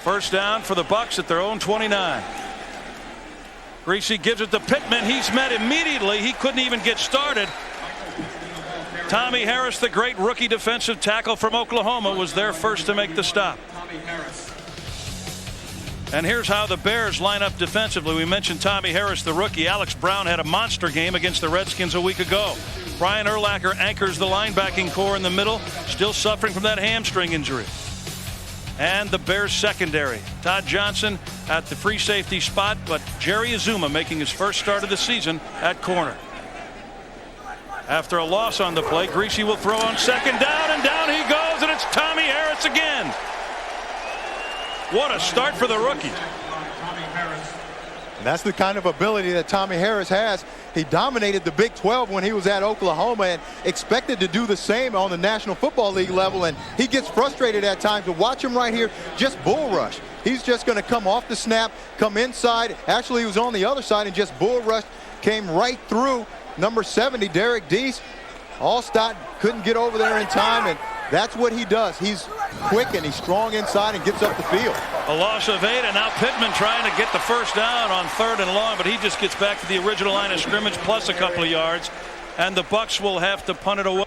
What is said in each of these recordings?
First down for the Bucs at their own 29. Greasy gives it to Pittman. He's met immediately. He couldn't even get started. Tommy Harris, the great rookie defensive tackle from Oklahoma, was there first to make the stop. And here's how the Bears line up defensively. We mentioned Tommy Harris, the rookie. Alex Brown had a monster game against the Redskins a week ago. Brian Urlacher anchors the linebacking core in the middle, still suffering from that hamstring injury. And the Bears secondary. Todd Johnson at the free safety spot, but Jerry Azuma making his first start of the season at corner. After a loss on the play, Greasy will throw on second down, and down he goes, and it's Tommy Harris again. What a start for the rookie. And that's the kind of ability that Tommy Harris has. He dominated the Big 12 when he was at Oklahoma and expected to do the same on the National Football League level, and he gets frustrated at times. But watch him right here, just bull rush. He's just going to come off the snap, come inside. Actually, he was on the other side and just bull rushed, came right through number 70, Derek Deese. Allstott couldn't get over there in time, and that's what he does. He's quick and he's strong inside and gets up the field. A loss of 8, and now Pittman trying to get the first down on 3rd and long, but he just gets back to the original line of scrimmage plus a couple of yards, and the Bucs will have to punt it away.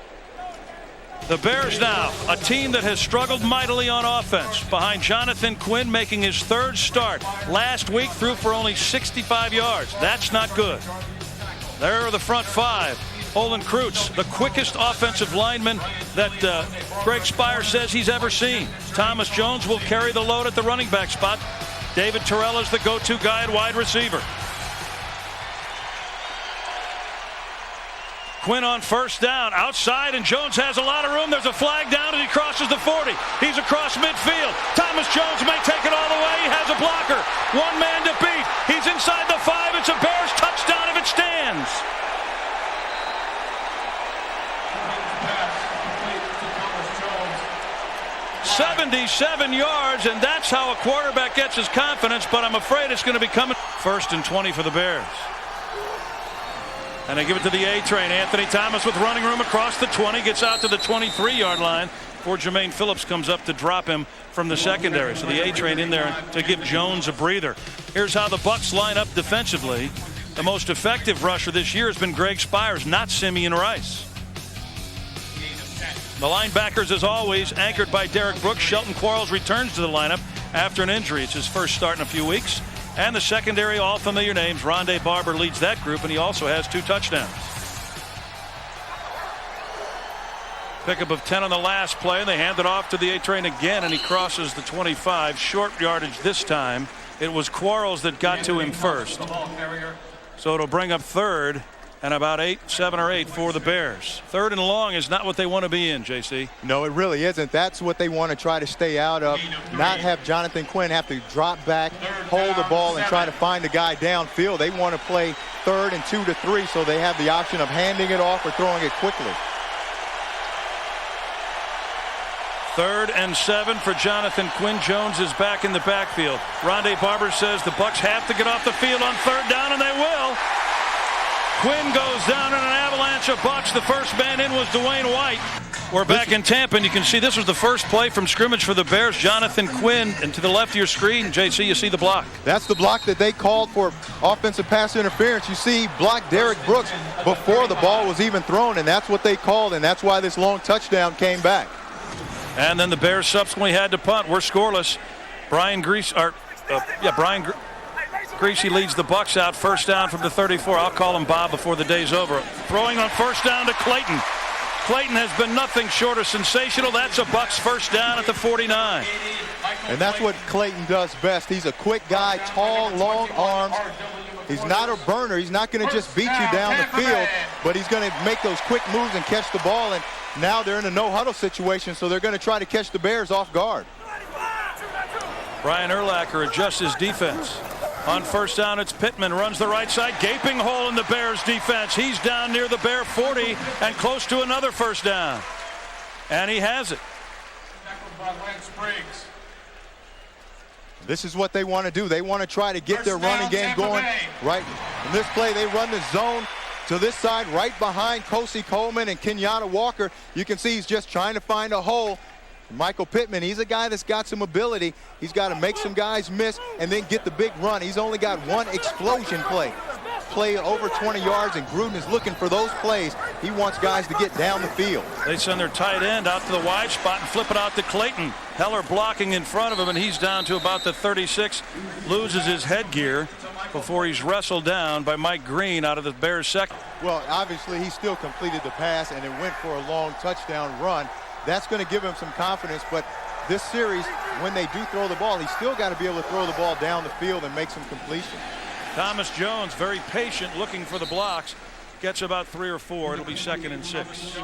The Bears now, a team that has struggled mightily on offense, behind Jonathan Quinn making his 3rd start. Last week threw for only 65 yards. That's not good. There are the front 5. Olin Kreutz, the quickest offensive lineman that Greg Spire says he's ever seen. Thomas Jones will carry the load at the running back spot. David Terrell is the go-to guy at wide receiver. Quinn on first down, outside, and Jones has a lot of room. There's a flag down, and he crosses the 40. He's across midfield. Thomas Jones may take it all the way. He has a blocker. One man to beat. He's inside the 5. It's a Bears touchdown if it stands. 77 yards, and that's how a quarterback gets his confidence, but I'm afraid it's going to be coming. 1st and 20 for the Bears. And they give it to the A-train. Anthony Thomas with running room across the 20, gets out to the 23-yard line before Jermaine Phillips comes up to drop him from the secondary. So the A-train in there to give Jones a breather. Here's how the Bucs line up defensively. The most effective rusher this year has been Greg Spires, not Simeon Rice. The linebackers, as always, anchored by Derek Brooks. Shelton Quarles returns to the lineup after an injury. It's his first start in a few weeks. And the secondary, all familiar names. Rondé Barber leads that group, and he also has 2 touchdowns. Pickup of 10 on the last play, and they hand it off to the A-train again, and he crosses the 25. Short yardage this time. It was Quarles that got to him first. So it'll bring up 3rd. And about 7 or 8 for the Bears. 3rd and long is not what they want to be in, JC. No, it really isn't. That's what they want to try to stay out of. Not have Jonathan Quinn have to drop back, hold the ball, and try to find the guy downfield. They want to play 3rd and 2 to 3, so they have the option of handing it off or throwing it quickly. 3rd and 7 for Jonathan Quinn. Jones is back in the backfield. Rondé Barber says the Bucs have to get off the field on 3rd down, and they will. Quinn goes down in an avalanche of Bucs. The first man in was Dwayne White. We're back in Tampa, and you can see this was the first play from scrimmage for the Bears. Jonathan Quinn, and to the left of your screen, JC, you see the block. That's the block that they called for offensive pass interference. You see blocked Derek Brooks before the ball was even thrown, and that's what they called, and that's why this long touchdown came back. And then the Bears subsequently had to punt. We're scoreless. Brian Greasy leads the Bucs out. First down from the 34. I'll call him Bob before the day's over. Throwing on first down to Clayton. Clayton has been nothing short of sensational. That's a Bucs first down at the 49. And that's what Clayton does best. He's a quick guy, tall, long arms. He's not a burner. He's not going to just beat you down the field, but he's going to make those quick moves and catch the ball. And now they're in a no-huddle situation, so they're going to try to catch the Bears off guard. Brian Urlacher adjusts his defense. On first down, it's Pittman, runs the right side, gaping hole in the Bears defense. He's down near the Bear 40 and close to another first down. And he has it. This is what they want to do. They want to try to get their running game going. Right in this play, they run the zone to this side right behind Kosi Coleman and Kenyatta Walker. You can see he's just trying to find a hole. Michael Pittman, he's a guy that's got some ability. He's got to make some guys miss and then get the big run. He's only got one explosion play over 20 yards, and Gruden is looking for those plays. He wants guys to get down the field. They send their tight end out to the wide spot and flip it out to Clayton. Heller blocking in front of him, and he's down to about the 36. Loses his headgear before he's wrestled down by Mike Green out of the Bears second. Well, obviously he still completed the pass and it went for a long touchdown run. That's going to give him some confidence, but this series, when they do throw the ball, he's still got to be able to throw the ball down the field and make some completion. Thomas Jones, very patient, looking for the blocks. Gets about 3 or 4. It'll be 2nd and 6.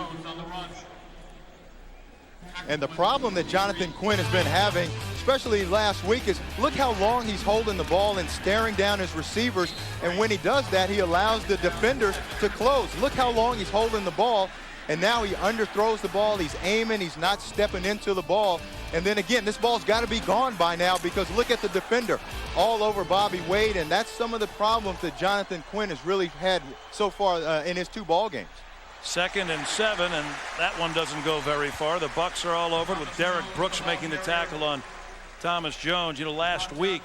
And the problem that Jonathan Quinn has been having, especially last week, is look how long he's holding the ball and staring down his receivers. And when he does that, he allows the defenders to close. Look how long he's holding the ball. And now he underthrows the ball. He's aiming. He's not stepping into the ball. And then again, this ball's got to be gone by now, because look at the defender all over Bobby Wade. And that's some of the problems that Jonathan Quinn has really had so far in his 2 ball games. 2nd and 7, and that one doesn't go very far. The Bucs are all over it with Derek Brooks making the tackle on Thomas Jones. You know, last week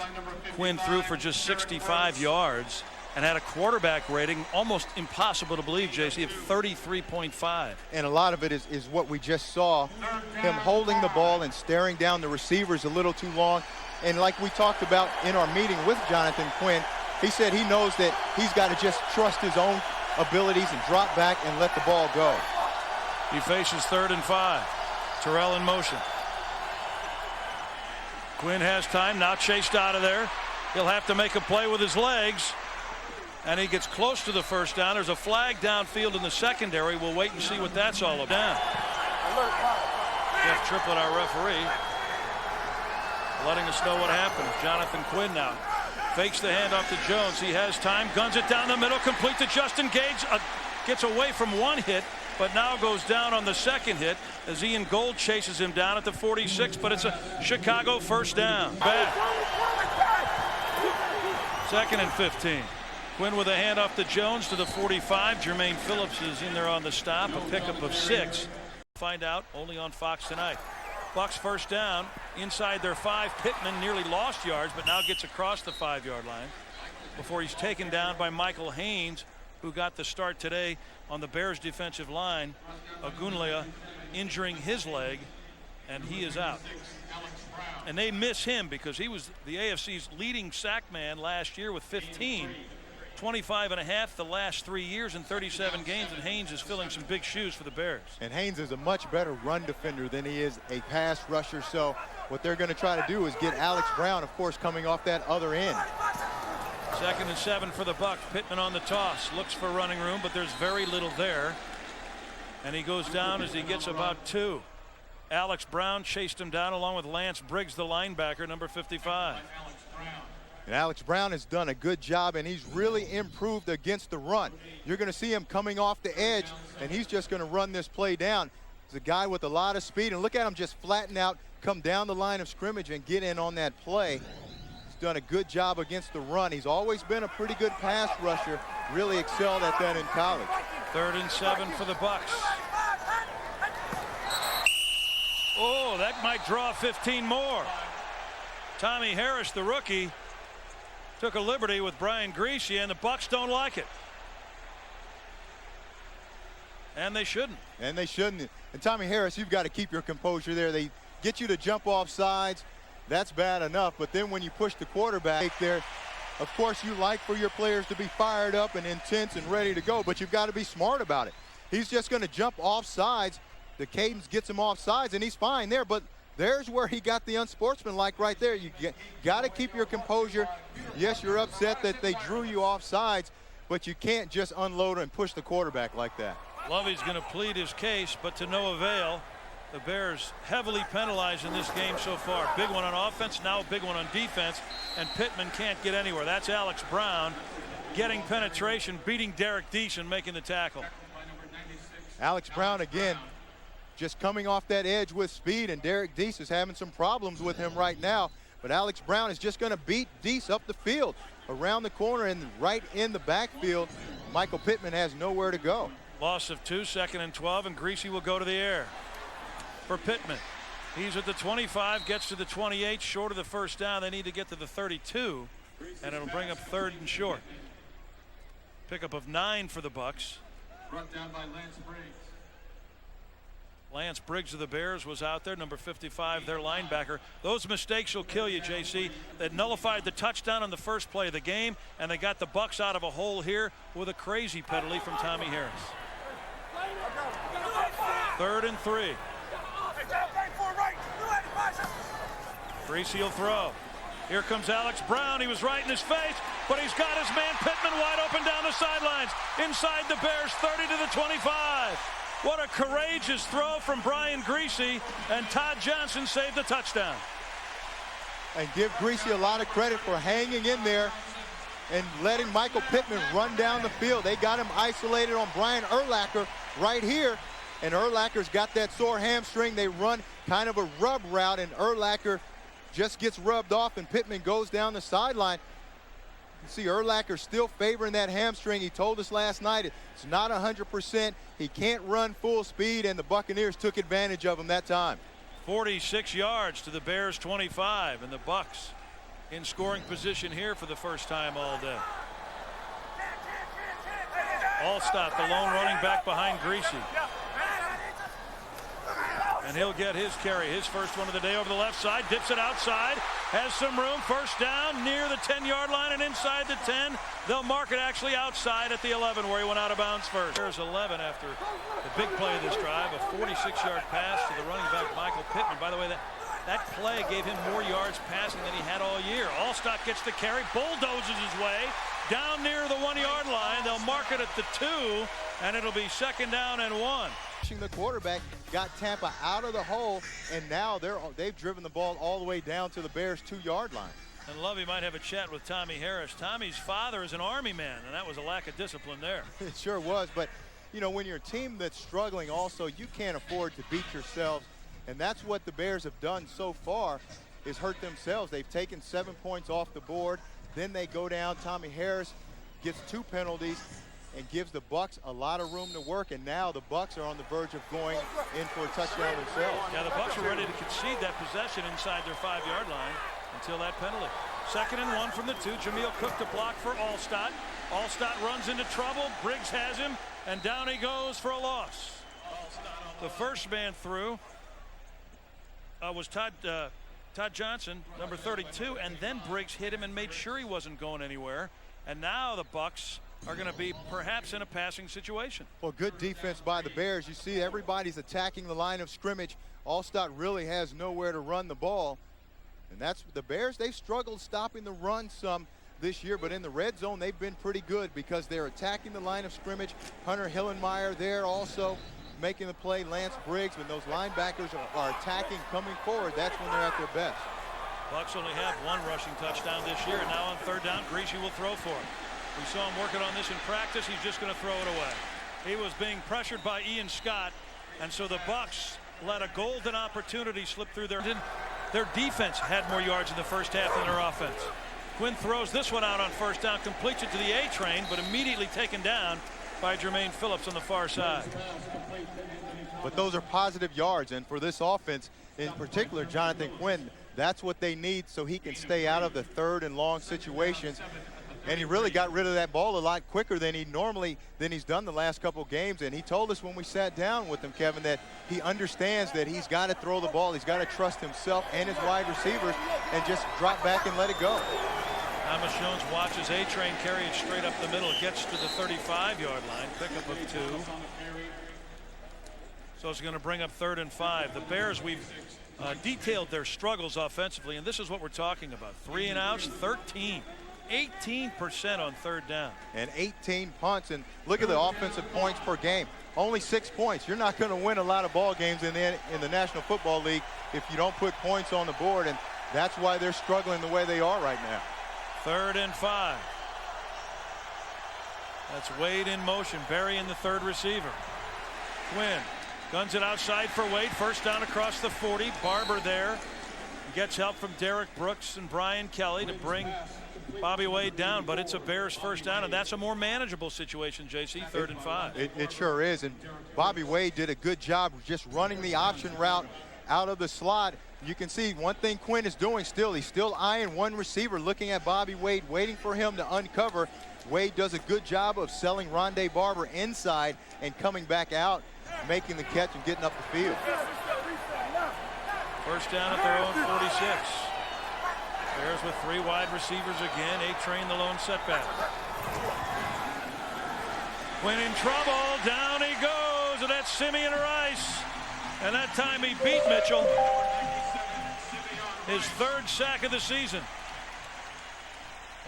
Quinn threw for just 65 yards and had a quarterback rating almost impossible to believe, JC, of 33.5. And a lot of it is what we just saw, him holding the ball and staring down the receivers a little too long. And like we talked about in our meeting with Jonathan Quinn, he said he knows that he's got to just trust his own abilities and drop back and let the ball go. He faces 3rd and 5. Terrell in motion. Quinn has time, now chased out of there. He'll have to make a play with his legs. And he gets close to the first down. There's a flag downfield in the secondary. We'll wait and see what that's all about. Jeff Triplett, our referee, letting us know what happened. Jonathan Quinn now fakes the handoff to Jones. He has time, guns it down the middle, complete to Justin Gage. Gets away from one hit, but now goes down on the second hit as Ian Gold chases him down at the 46, but it's a Chicago first down. Back. 2nd and 15. Quinn with a handoff to Jones to the 45. Jermaine Phillips is in there on the stop, a pickup of 6. Find out only on Fox tonight. Bucs first down inside their 5. Pittman nearly lost yards, but now gets across the 5-yard line before he's taken down by Michael Haynes, who got the start today on the Bears defensive line. Agunlea injuring his leg, and he is out. And they miss him because he was the AFC's leading sack man last year with 15. 25.5 the last 3 years in 37 games, and Haynes is filling some big shoes for the Bears. And Haynes is a much better run defender than he is a pass rusher, so what they're going to try to do is get Alex Brown, of course, coming off that other end. 2nd and 7 for the Bucs. Pittman on the toss, looks for running room, but there's very little there, and he goes down as he gets about 2. Alex Brown chased him down along with Lance Briggs, the linebacker, number 55. And Alex Brown has done a good job, and he's really improved against the run. You're going to see him coming off the edge, and he's just going to run this play down. He's a guy with a lot of speed, and look at him just flatten out, come down the line of scrimmage, and get in on that play. He's done a good job against the run. He's always been a pretty good pass rusher, really excelled at that in college. 3rd and 7 for the Bucs. Oh, that might draw 15 more. Tommy Harris, the rookie, took a liberty with Brian Griese, and the Bucs don't like it. And they shouldn't. And they shouldn't. And Tommy Harris, you've got to keep your composure there. They get you to jump off sides. That's bad enough. But then when you push the quarterback there, of course you like for your players to be fired up and intense and ready to go, but you've got to be smart about it. He's just going to jump off sides. The cadence gets him off sides, and he's fine there. But there's where he got the unsportsmanlike right there. You got to keep your composure. Yes, you're upset that they drew you off sides, but you can't just unload and push the quarterback like that. Lovey's going to plead his case, but to no avail. The Bears heavily penalized in this game so far. Big one on offense, now a big one on defense, and Pittman can't get anywhere. That's Alex Brown getting penetration, beating Derek Deason, making the tackle. Alex Brown again just coming off that edge with speed, and Derek Deese is having some problems with him right now. But Alex Brown is just going to beat Deese up the field, around the corner and right in the backfield. Michael Pittman has nowhere to go. Loss of 2, 2nd and 12, and Griese will go to the air for Pittman. He's at the 25, gets to the 28, short of the first down. They need to get to the 32, and it'll bring up 3rd and short. Pickup of 9 for the Bucs. Brought down by Lance Briggs. Lance Briggs of the Bears was out there, number 55, their linebacker. Those mistakes will kill you, JC. They nullified the touchdown on the first play of the game, and they got the Bucs out of a hole here with a crazy penalty from Tommy Harris. 3rd and 3. Greasy will throw. Here comes Alex Brown. He was right in his face, but he's got his man Pittman wide open down the sidelines. Inside the Bears 30 to the 25. What a courageous throw from Brian Greasy, and Todd Johnson saved the touchdown. And give Greasy a lot of credit for hanging in there and letting Michael Pittman run down the field. They got him isolated on Brian Urlacher right here, and Urlacher's got that sore hamstring. They run kind of a rub route, and Urlacher just gets rubbed off, and Pittman goes down the sideline. You see Urlacher still favoring that hamstring. He told us last night it's not 100%. He can't run full speed, and the Buccaneers took advantage of him that time. 46 yards to the Bears 25, and the Bucs in scoring position here for the first time all day. Allstott, the lone running back behind Greasy. And he'll get his carry, his first one of the day over the left side, dips it outside, has some room, first down near the 10-yard line and inside the 10. They'll mark it actually outside at the 11 where he went out of bounds first. There's 11 after the big play of this drive, a 46-yard pass to the running back Michael Pittman. By the way, that play gave him more yards passing than he had all year. Allstott gets the carry, bulldozes his way down near the 1-yard line. They'll mark it at the 2, and it'll be 2nd down and 1. The quarterback got Tampa out of the hole, and now they've driven the ball all the way down to the Bears' 2-yard line. And Lovey might have a chat with Tommy Harris. Tommy's father is an Army man, and that was a lack of discipline there. It sure was, but you know, when you're a team that's struggling also, you can't afford to beat yourselves, and that's what the Bears have done so far, is hurt themselves. They've taken 7 points off the board, then they go down. Tommy Harris gets 2 penalties and gives the Bucs a lot of room to work, and now the Bucs are on the verge of going in for a touchdown themselves. Yeah, the Bucs are ready to concede that possession inside their 5-yard line until that penalty. 2nd and 1 from the 2. Jameel Cook to block for Allstott. Allstott runs into trouble. Briggs has him, and down he goes for a loss. The first man through was Todd Johnson, number 32, and then Briggs hit him and made sure he wasn't going anywhere. And now the Bucs are going to be perhaps in a passing situation. Well, good defense by the Bears. You see everybody's attacking the line of scrimmage. Allstott really has nowhere to run the ball. And that's the Bears. They've struggled stopping the run some this year, but in the red zone they've been pretty good because they're attacking the line of scrimmage. Hunter Hillenmeyer there also making the play. Lance Briggs, when those linebackers are attacking, coming forward, that's when they're at their best. Bucs only have 1 rushing touchdown this year, and now on 3rd down, Greasy will throw for him. We saw him working on this in practice. He's just going to throw it away. He was being pressured by Ian Scott, and so the Bucs let a golden opportunity slip through their defense had more yards in the first half than their offense. Quinn throws this one out on 1st down, completes it to the A train, but immediately taken down by Jermaine Phillips on the far side. But those are positive yards, and for this offense, in particular, Jonathan Quinn, that's what they need so he can stay out of the 3rd and long situations. And he really got rid of that ball a lot quicker than he's done the last couple games. And he told us when we sat down with him, Kevin, that he understands that he's got to throw the ball. He's got to trust himself and his wide receivers and just drop back and let it go. Thomas Jones watches A-Train carry it straight up the middle. It gets to the 35-yard line. Pickup of 2. So it's going to bring up 3rd and 5. The Bears, we've detailed their struggles offensively, and this is what we're talking about. 3 and outs, 13. 18% on 3rd down. And 18 punts, and look at the offensive points per game. Only 6 points. You're not going to win a lot of ball games in the National Football League if you don't put points on the board, and that's why they're struggling the way they are right now. 3rd and 5. That's Wade in motion, burying the 3rd receiver. Quinn guns it outside for Wade. 1st down across the 40. Barber there. He gets help from Derek Brooks and Brian Kelly to bring Bobby Wade down, but it's a Bears 1st down, and that's a more manageable situation, JC, 3rd and 5. It sure is, and Bobby Wade did a good job just running the option route out of the slot. You can see one thing Quinn is doing still. He's still eyeing one receiver, looking at Bobby Wade, waiting for him to uncover. Wade does a good job of selling Rondé Barber inside and coming back out, making the catch and getting up the field. First down at their own 46. Bears with 3 wide receivers again. A-Train the lone setback. Quinn in trouble. Down he goes. And that's Simeon Rice. And that time he beat Mitchell. His 3rd sack of the season.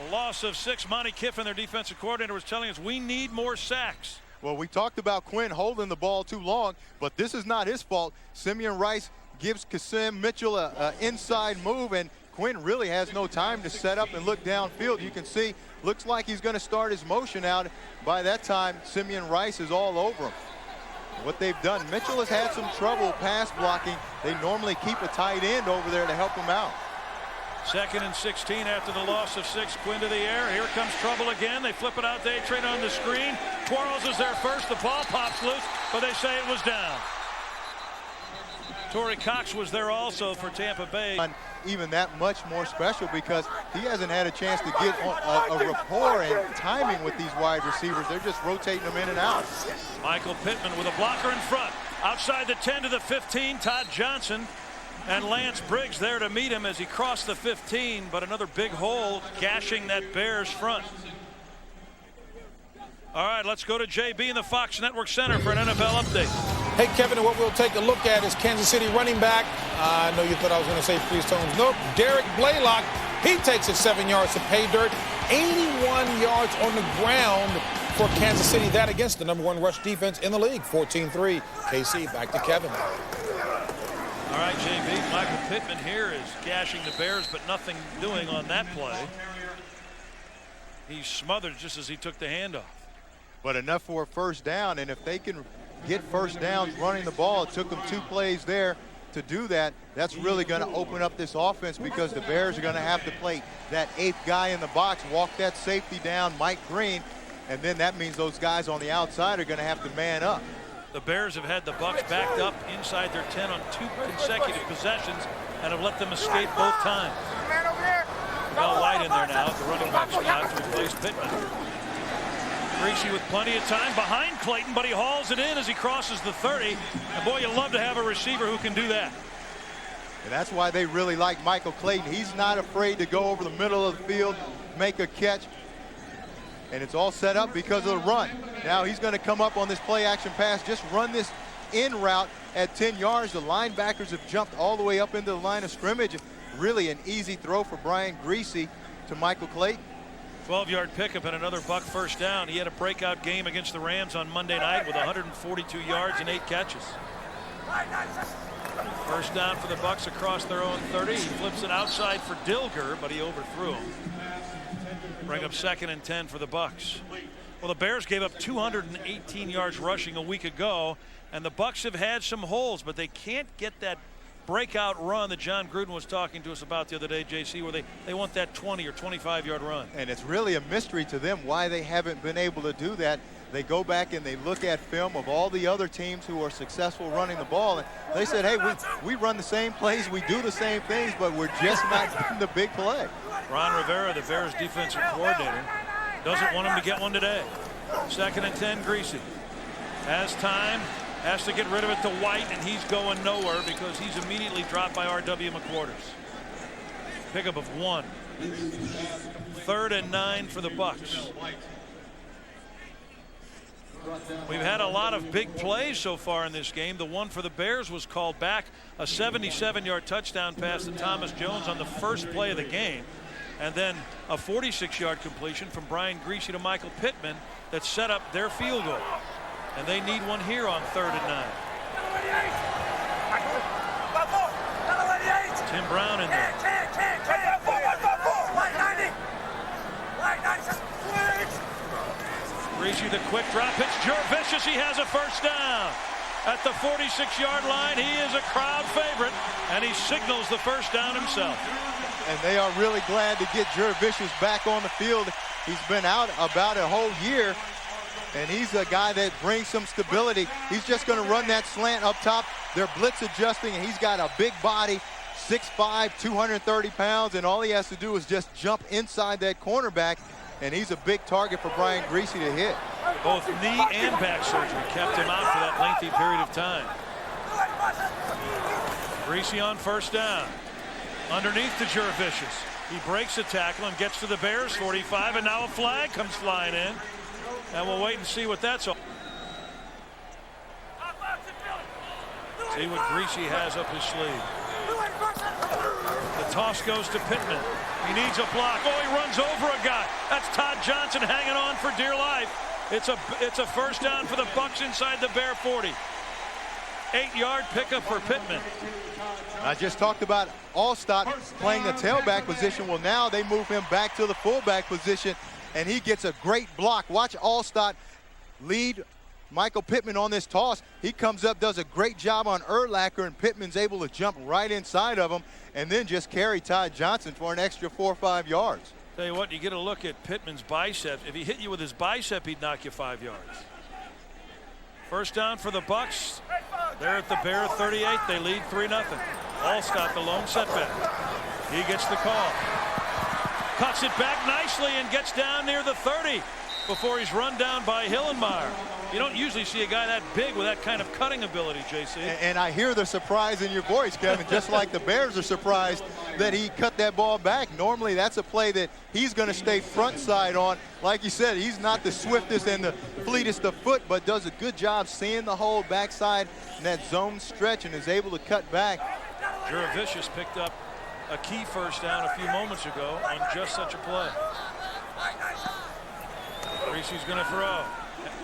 A loss of 6. Monty Kiffin, their defensive coordinator, was telling us we need more sacks. Well, we talked about Quinn holding the ball too long, but this is not his fault. Simeon Rice gives Kasim Mitchell an inside move, and Quinn really has no time to set up and look downfield. You can see, looks like he's going to start his motion out. By that time, Simeon Rice is all over him. What they've done, Mitchell has had some trouble pass blocking. They normally keep a tight end over there to help him out. 2nd and 16 after the loss of 6. Quinn to the air. Here comes trouble again. They flip it out to A-Train on the screen. Quarles is there first. The ball pops loose, but they say it was down. Torrey Cox was there also for Tampa Bay. Even that much more special because he hasn't had a chance to get a rapport and timing with these wide receivers. They're just rotating them in and out. Michael Pittman with a blocker in front. Outside the 10 to the 15, Todd Johnson and Lance Briggs there to meet him as he crossed the 15, but another big hole gashing that Bears front. All right, let's go to JB in the Fox Network Center for an NFL update. Hey, Kevin, and what we'll take a look at is Kansas City running back. I know you thought I was going to say Priest Holmes. Nope, Derek Blaylock. He takes it 7 yards to pay dirt. 81 yards on the ground for Kansas City. That against the #1 rush defense in the league. 14-3. KC, back to Kevin. All right, JB, Michael Pittman here is gashing the Bears, but nothing doing on that play. He's smothered just as he took the handoff. But enough for a first down, and if they can get first downs running the ball, it took them 2 plays there to do that. That's really going to open up this offense because the Bears are going to have to play that 8th guy in the box, walk that safety down, Mike Green, and then that means those guys on the outside are going to have to man up. The Bears have had the Bucs backed up inside their 10 on 2 consecutive possessions and have let them escape both times. Well, White in there now at the running back spot to replace Pittman. Greasy with plenty of time behind Clayton, but he hauls it in as he crosses the 30. And boy, you love to have a receiver who can do that. And that's why they really like Michael Clayton. He's not afraid to go over the middle of the field, make a catch. And it's all set up because of the run. Now he's going to come up on this play action pass, just run this in route at 10 yards. The linebackers have jumped all the way up into the line of scrimmage. Really an easy throw for Brian Greasy to Michael Clayton. 12-yard pickup and another Buck first down. He had a breakout game against the Rams on Monday night with 142 yards and 8 catches. First down for the Bucs across their own 30. He flips it outside for Dilger, but he overthrew him. Bring up 2nd and 10 for the Bucs. Well, the Bears gave up 218 yards rushing a week ago, and the Bucs have had some holes, but they can't get that breakout run that John Gruden was talking to us about the other day, JC, where they want that 20 or 25-yard run. And it's really a mystery to them why they haven't been able to do that. They go back and they look at film of all the other teams who are successful running the ball, and they said, hey, we run the same plays, we do the same things, but we're just not getting the big play. Ron Rivera, the Bears defensive coordinator, doesn't want him to get one today. 2nd and 10, Greasy. Has time, has to get rid of it to White, and he's going nowhere because he's immediately dropped by R.W. McQuarters. Pickup of 1. 3rd and 9 for the Bucs. We've had a lot of big plays so far in this game. The one for the Bears was called back, a 77-yard touchdown pass to Thomas Jones on the first play of the game. And then a 46-yard completion from Brian Greasy to Michael Pittman that set up their field goal. And they need one here on 3rd and 9. Tim Brown in there. Greasy the quick drop. It's Jervicius. He has a first down. At the 46-yard line, he is a crowd favorite, and he signals the first down himself. And they are really glad to get Jervicius back on the field. He's been out about a whole year, and he's a guy that brings some stability. He's just going to run that slant up top, They're blitz adjusting, and he's got a big body, 6'5", 230 pounds, and all he has to do is just jump inside that cornerback, and he's a big target for Brian Griese to hit. Both knee and back surgery kept him out for that lengthy period of time. Griese on first down. Underneath to Jurevicius. He breaks a tackle and gets to the Bears 45, and now a flag comes flying in. And we'll wait and see what that's all. See what Griese has up his sleeve. The toss goes to Pittman. He needs a block. Oh, he runs over a guy. That's Todd Johnson hanging on for dear life. It's a first down for the Bucs inside the Bear 40. 8-yard pickup for Pittman. I just talked about Allstott playing the tailback position. Well, now they move him back to the fullback position, and he gets a great block. Watch Allstott lead Michael Pittman on this toss. He comes up, does a great job on Urlacher, and Pittman's able to jump right inside of him and then just carry Todd Johnson for an extra 4 or 5 yards. Tell you what, you get a look at Pittman's biceps. If he hit you with his bicep, he'd knock you 5 yards. First down for the Bucs. They're at the Bear 38. They lead 3-0. Allstott, the lone setback. He gets the call. Cuts it back nicely and gets down near the 30 before he's run down by Hillenmeyer. You don't usually see a guy that big with that kind of cutting ability, JC. And I hear the surprise in your voice, Kevin, just like the Bears are surprised that he cut that ball back. Normally, that's a play that he's going to stay front side on. Like you said, he's not the swiftest and the fleetest of foot, but does a good job seeing the hole backside in that zone stretch and is able to cut back. Jurevicius picked up a key first down a few moments ago on just such a play. Griese's going to throw.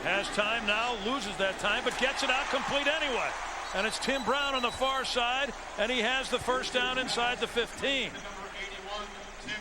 Has time now, loses that time, but gets it out complete anyway. And it's Tim Brown on the far side, and he has the first down inside the 15.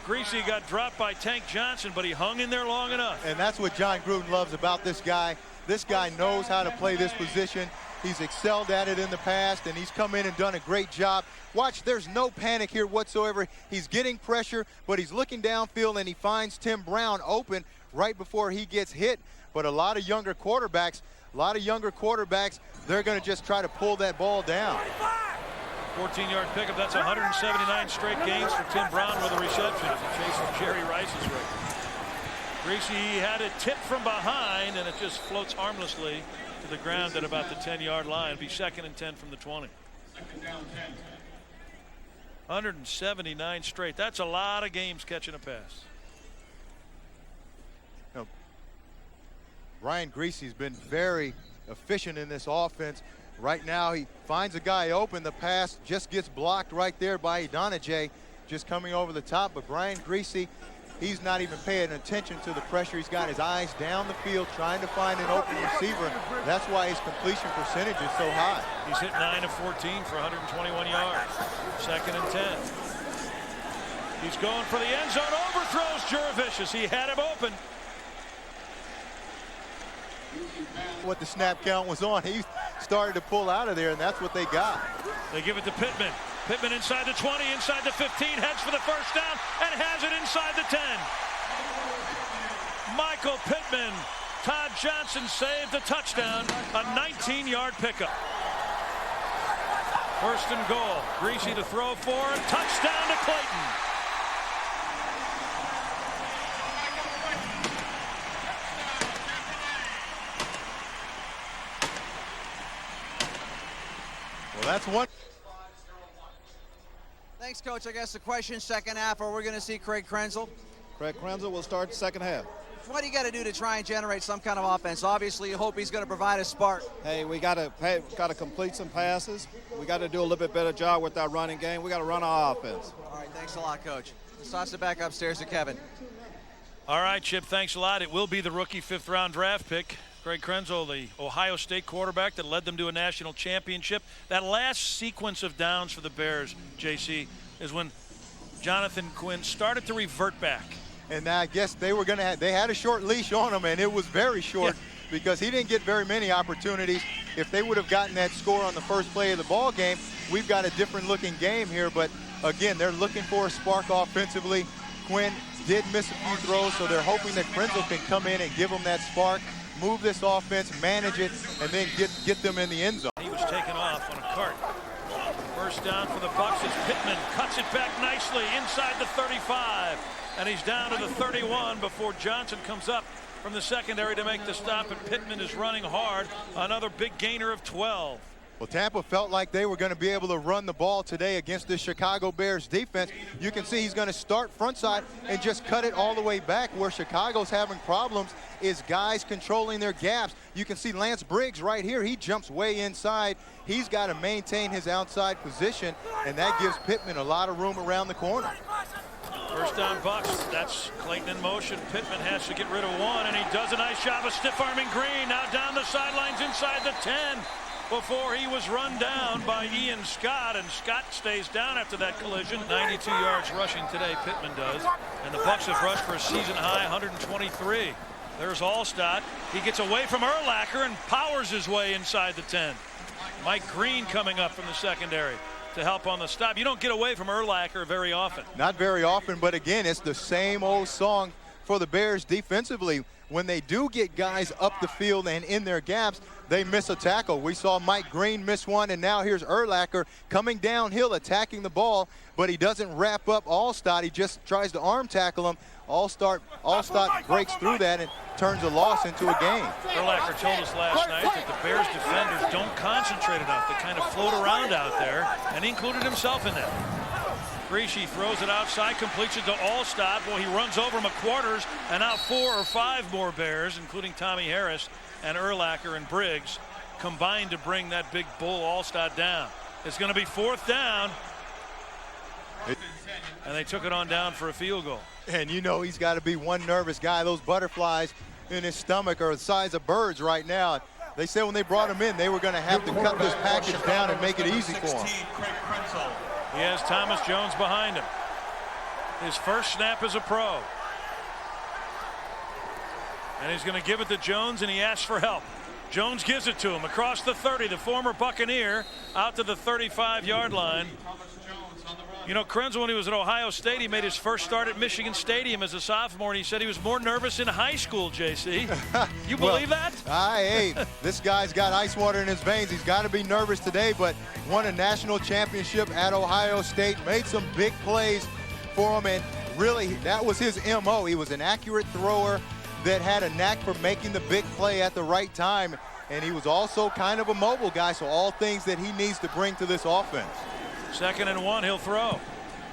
Griese got dropped by Tank Johnson, but he hung in there long enough. And that's what John Gruden loves about this guy. This guy knows how to play this position. He's excelled at it in the past, and he's come in and done a great job. Watch, there's no panic here whatsoever. He's getting pressure, but he's looking downfield, and he finds Tim Brown open right before he gets hit. But a lot of younger quarterbacks, they're going to just try to pull that ball down. 14-yard pickup. That's 179 straight games for Tim Brown with a reception as he chases Jerry Rice's record. Griese had it tipped from behind, and it just floats harmlessly to the ground at about the 10-yard line. It'll be 2nd and 10 from the 20. 179 straight. That's a lot of games catching a pass. Brian Griese's been very efficient in this offense. Right now, he finds a guy open. The pass just gets blocked right there by Idonije, just coming over the top. But Brian Griese, he's not even paying attention to the pressure. He's got his eyes down the field trying to find an open receiver. That's why his completion percentage is so high. He's hit 9 of 14 for 121 yards. 2nd and 10. He's going for the end zone. Overthrows Jurevicius. He had him open. What the snap count was on, he started to pull out of there, and that's what they got. They give it to Pittman. Pittman inside the 20, inside the 15, heads for the first down, and has it inside the 10. Michael Pittman. Todd Johnson saved a touchdown, a 19-yard pickup. 1st and goal. Griese to throw for, and touchdown to Clayton. Well, that's one. Thanks, Coach. I guess the question, second half, are we going to see Craig Krenzel? Craig Krenzel will start the second half. What do you got to do to try and generate some kind of offense? Obviously, you hope he's going to provide a spark. Hey, we got to complete some passes. We got to do a little bit better job with our running game. We got to run our offense. All right, thanks a lot, Coach. Let's toss it back upstairs to Kevin. All right, Chip, thanks a lot. It will be the rookie 5th-round draft pick. Craig Krenzel, the Ohio State quarterback that led them to a national championship. That last sequence of downs for the Bears, JC, is when Jonathan Quinn started to revert back. And I guess they had a short leash on him, and it was very short because he didn't get very many opportunities. If they would have gotten that score on the first play of the ball game, we've got a different looking game here. But again, they're looking for a spark offensively. Quinn did miss a few throws, so they're hoping that Krenzel can come in and give them that spark, move this offense, manage it, and then get them in the end zone. He was taken off on a cart. First down for the Bucs as Pittman cuts it back nicely inside the 35. And he's down to the 31 before Johnson comes up from the secondary to make the stop. And Pittman is running hard. Another big gainer of 12. Well, Tampa felt like they were going to be able to run the ball today against the Chicago Bears defense. You can see he's going to start front side and just cut it all the way back. Where Chicago's having problems is guys controlling their gaps. You can see Lance Briggs right here. He jumps way inside. He's got to maintain his outside position, and that gives Pittman a lot of room around the corner. First down Bucs. That's Clayton in motion. Pittman has to get rid of one, and he does a nice job of stiff-arming Green. Now down the sidelines inside the 10. Before he was run down by Ian Scott, and Scott stays down after that collision. 92 yards rushing today, Pittman does. And the Bucs have rushed for a season-high 123. There's Allstott. He gets away from Urlacher and powers his way inside the 10. Mike Green coming up from the secondary to help on the stop. You don't get away from Urlacher very often. Not very often, but again, it's the same old song for the Bears defensively. When they do get guys up the field and in their gaps, they miss a tackle. We saw Mike Green miss one, and now here's Urlacher coming downhill attacking the ball, but he doesn't wrap up Allstott. He just tries to arm tackle him. Allstott breaks through that and turns a loss into a gain. Urlacher told us last night that the Bears defenders don't concentrate enough. They kind of float around out there, and he included himself in that. Grishey throws it outside, completes it to Allstott. Well, he runs over McQuarters, and now 4 or 5 more Bears, including Tommy Harris and Urlacher and Briggs, combined to bring that big bull Allstott down. It's going to be 4th down. And they took it on down for a field goal. And you know he's got to be one nervous guy. Those butterflies in his stomach are the size of birds right now. They said when they brought him in, they were going to have to cut this package down and make it easy for him. He has Thomas Jones behind him. His first snap as a pro. And he's going to give it to Jones, and he asks for help. Jones gives it to him across the 30, the former Buccaneer, out to the 35-yard line. You know, Krenzel, when he was at Ohio State, he made his first start at Michigan Stadium as a sophomore, and he said he was more nervous in high school, JC. You believe that? Hey, this guy's got ice water in his veins. He's got to be nervous today, but won a national championship at Ohio State, made some big plays for him, and really, that was his MO. He was an accurate thrower that had a knack for making the big play at the right time, and he was also kind of a mobile guy, so all things that he needs to bring to this offense. 2nd and 1, he'll throw.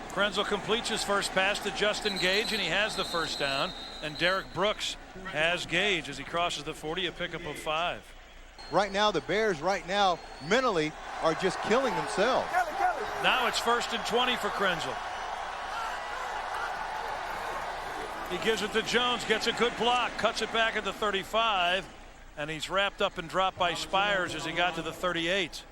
Krenzel completes his first pass to Justin Gage, and he has the first down. And Derek Brooks has Gage as he crosses the 40, a pickup of 5. Right now, the Bears mentally are just killing themselves. Now it's 1st and 20 for Krenzel. He gives it to Jones, gets a good block, cuts it back at the 35, and he's wrapped up and dropped by Spires as he got to the 38.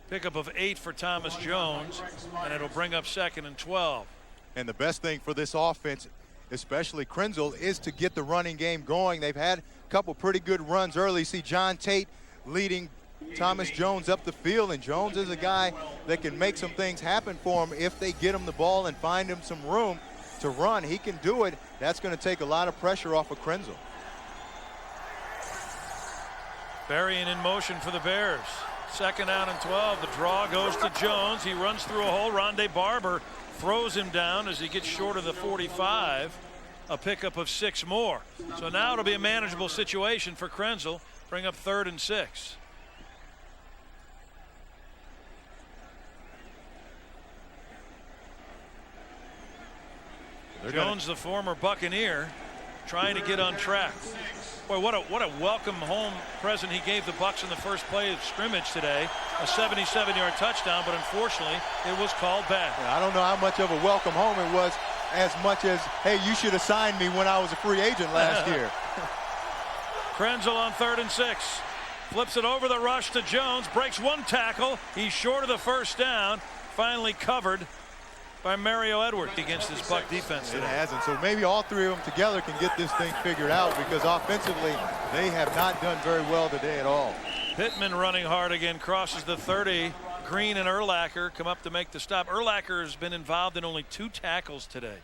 Pickup of 8 for Thomas Jones, and it'll bring up 2nd and 12. And the best thing for this offense, especially Krenzel, is to get the running game going. They've had a couple pretty good runs early. See John Tate leading Thomas Jones up the field, and Jones is a guy that can make some things happen for him if they get him the ball and find him some room to run. He can do it. That's going to take a lot of pressure off of Krenzel. Berrien in motion for the Bears. 2nd down and 12. The draw goes to Jones. He runs through a hole. Rondé Barber throws him down as he gets short of the 45. A pickup of 6 more. So now it'll be a manageable situation for Krenzel. Bring up 3rd and 6. Jones, the former Buccaneer, trying to get on track. Boy, what a welcome home present he gave the Bucs in the first play of scrimmage today. A 77-yard touchdown, but unfortunately it was called back. I don't know how much of a welcome home it was, as much as, hey, you should have signed me when I was a free agent last year. Krenzel on 3rd and 6. Flips it over the rush to Jones, breaks one tackle. He's short of the first down. Finally covered by Mario Edwards against this Buck defense today. It hasn't, so maybe all 3 of them together can get this thing figured out, because offensively they have not done very well today at all. Pittman running hard again, crosses the 30. Green and Urlacher come up to make the stop. Urlacher has been involved in only 2 tackles today.